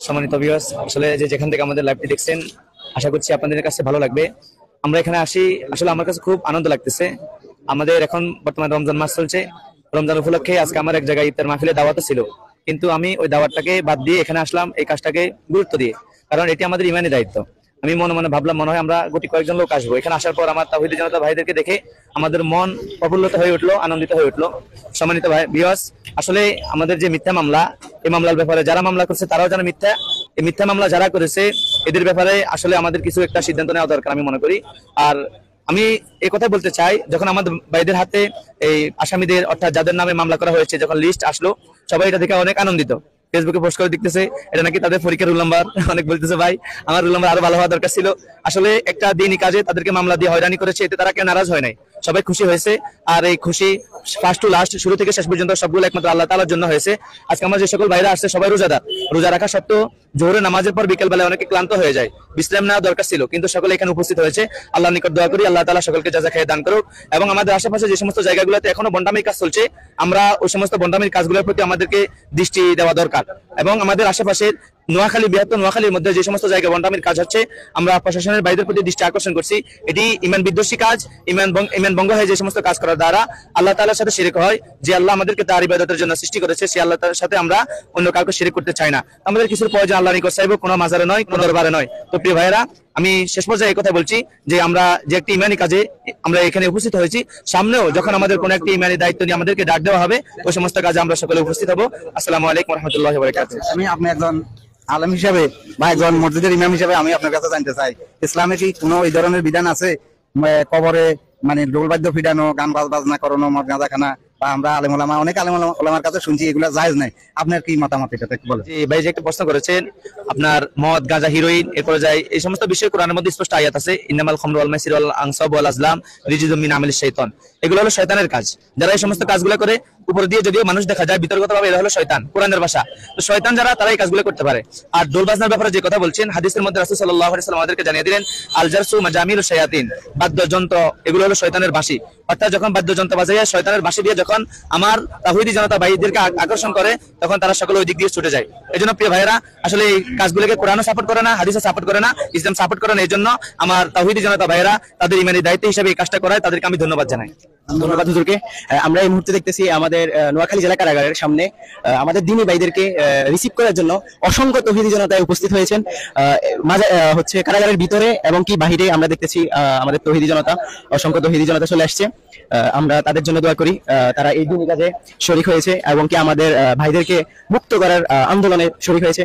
সম্মানিত ভিউয়ার্স, আসলে যেখান থেকে আমাদের লাইভটি দেখছেন, আশা করছি আপনাদের কাছে ভালো লাগবে। আমরা এখানে আসি, আসলে আমার কাছে খুব আনন্দ লাগতেছে। আমাদের এখন বর্তমানে রমজান মাস চলছে। রমজান উপলক্ষে আজকে আমার এক জায়গায় ইফতার মাহফিলে দাওয়াতও ছিল, কিন্তু আমি ওই দাওয়াতটাকে বাদ দিয়ে এখানে আসলাম এই কাজটাকে গুরুত্ব দিয়ে, কারণ এটি আমাদের ইমানি দায়িত্ব। আমি মনে মনে ভাবলাম, মনে হয় আমরা গুটি কয়েকজন লোক আসবো। এখানে আসার পর আমার তাওহীদি জনতা ভাইদেরকে দেখে আমাদের মন প্রফুল্লিত হয়ে উঠলো, আনন্দিত হয়ে উঠলো। সম্মানিত ভাই ভিউয়ার্স, আসলে আমাদের যে মিথ্যা মামলা, এই মামলার ব্যাপারে যারা মামলা করছে তারাও যেন মিথ্যা, এই মিথ্যা মামলা যারা করেছে এদের ব্যাপারে আসলে আমাদের কিছু একটা সিদ্ধান্ত নেওয়া দরকার আমি মনে করি। আর আমি এই কথা বলতে চাই, যখন আমাদের ভাইদের হাতে এই আসামিদের অর্থাৎ যাদের নামে মামলা করা হয়েছে যখন লিস্ট আসলো, সবাই এটা দেখে অনেক আনন্দিত। ফেসবুকে পোস্ট করে দেখতেছে এটা নাকি তাদের পরীক্ষার রোল নাম্বার। অনেক বলতেছে ভাই আমার রোল নাম্বার আরো ভালো হওয়া দরকার ছিল। আসলে একটা দিনই কাজে তাদেরকে মামলা দিয়ে হয়রানি করেছে, এতে তারা কেউ নারাজ হয় নাই, সবাই খুশি হয়েছে। আর এই খুশি ফার্স্ট টু লাস্ট, শুরু থেকে শেষ পর্যন্ত সবগুলো একমাত্র আল্লাহ তাআলার জন্য হয়েছে। আজকে আমার যে সকল ভাইরা আসছে সবাই রোজাদার। রোজা রাখা সত্ত্বেও জোহরের নামাজের পর বিকেল বেলায় অনেকে ক্লান্ত হয়ে যায়, বিশ্রাম নেওয়া দরকার ছিল, কিন্তু সকলে এখানে উপস্থিত হয়েছে। আল্লাহর নিকট দোয়া করি আল্লাহ তাআলা সকলকে জাযা খেয়ে দান করুক। এবং আমাদের আশেপাশে যে সমস্ত জায়গাগুলোতে এখনো বন্ডামির কাজ চলছে, আমরা ওই সমস্ত বন্ডামির কাজগুলোর প্রতি আমাদেরকে দৃষ্টি দেওয়া দরকার। এবং আমাদের আশেপাশের নোয়াখালী, বৃহত্তর নোয়াখালীর মধ্যে যে সমস্ত জায়গায় বন্ডামির কাজ হচ্ছে, আমরা প্রশাসনের ভাইদের প্রতি দৃষ্টি আকর্ষণ করছি। এটি ইমান বিদ্বেষী কাজ, ইমান ভঙ্গ হয় যে সমস্ত কাজ করার দ্বারা আল্লাহ তাআলার সাথে শিরক হয়। যে আল্লাহ আমাদেরকে তার ইবাদতের জন্য সৃষ্টি করেছে, সেই আল্লাহ তাআলার সাথে আমরা অন্য কাউকে শিরক করতে চাই না। আমাদের কিছুর প্রয়োজন আল্লাহ নিকট চাইবো, কোনো মাজারে নয়, কোনো দরবারে নয়। তো প্রিয় ভাইরা, আমি শেষ পর্যায়ে এই কথা বলছি যে আমরা যে একটি ইমানি কাজে আমরা এখানে উপস্থিত হয়েছি, সামনেও যখন আমাদের কোনো একটি ইমানি দায়িত্ব নিয়ে আমাদেরকে ডাক দেওয়া হবে, ওই সমস্ত কাজে আমরা সকলে উপস্থিত হব। আসসালামু আলাইকুম ওয়া রাহমাতুল্লাহি ওয়া বারাকাতুহু। আমি আপনি একজন আলেম হিসাবে বা একজন মসজিদের ইমাম হিসাবে আমি আপনার কাছে জানতে চাই, ইসলামে কি কোনো এই ধরনের বিধান আছে? কবরে মানে ঢোল বাদ্য ফিরানো, গান বাজনা করানো, মদ গাঁজা খানা, বা আমরা আলেম ওলামা অনেক আলেম ওলামার কাছে শুনছি এগুলা জায়েজ নাই। আপনার কি মতামত এটা একটু বলেন। জি ভাই, যে একটা প্রশ্ন করেছেন, আপনার মদ গাঁজা হিরোইন এরপরে যায় এই সমস্ত বিষয় কোরআনের মধ্যে স্পষ্ট আয়াত আছে, ইন্নামাল খামরু ওয়াল মাইসির ওয়াল আনসাব ওয়াল আজলাম রিজিজুম মিন আমালিশ শাইতান। এগুলো হলো শয়তানের কাজ। যারা এই সমস্ত কাজগুলো করে, উপর দিয়ে যদিও মানুষ দেখা যায় বিতর্কতভাবে এরা হলো শয়তান, কোরআনের ভাষা। তো শয়তান যারা, তারা এই কাজগুলো করতে পারে। আর ঢোল বাজনার ব্যাপারে যে কথা বলছেন, হাদিসের মধ্যে রাসূল সাল্লাল্লাহু আলাইহি ওয়াসাল্লাম আমাদেরকে জানিয়ে দিলেন, আল জারসু মাজামিলু শায়াতিন, বাদ্যযন্ত্র এগুলো হলো শয়তানের বাঁশি। অর্থাৎ যখন বাদ্যযন্ত্র বাজায় শয়তানের বাঁশি দিয়ে যখন আমার তাওহীদি জনতা ভাইদেরকে আকর্ষণ করে, তখন তারা সকলে ওই দিক দিয়ে ছুটে যায়। এজন্য প্রিয় ভাইয়েরা, আসলে এই কাজগুলোকে কোরআনও সাপোর্ট করে না, হাদিসও সাপোর্ট করে না, ইসলাম সাপোর্ট করে না। এই জন্য আমার তাওহীদি জনতা ভাইয়েরা তাদের ইমানি দায়িত্ব হিসেবে এই কাজটা করায়, তাদেরকে আমি ধন্যবাদ জানাই। ধন্যবাদ হুজুরকে। আমরা এই মুহূর্তে দেখতেছি আমাদের নোয়াখালী জেলা কারাগারের সামনে আমাদের দ্বীনি ভাইদেরকে রিসিভ করার জন্য অসংখ্য তাওহীদি জনতায় উপস্থিত হয়েছেন। হচ্ছে কারাগারের ভিতরে এবং কি বাহিরে আমরা দেখতেছি আমাদের তাওহীদি জনতা, অসংখ্য তাওহীদি জনতা চলে আসছে। আমরা তাদের জন্য দোয়া করি, তারা এই দ্বীনি কাজে শরীক হয়েছে এবং কি আমাদের ভাইদেরকে মুক্ত করার আন্দোলনে শরীক হয়েছে।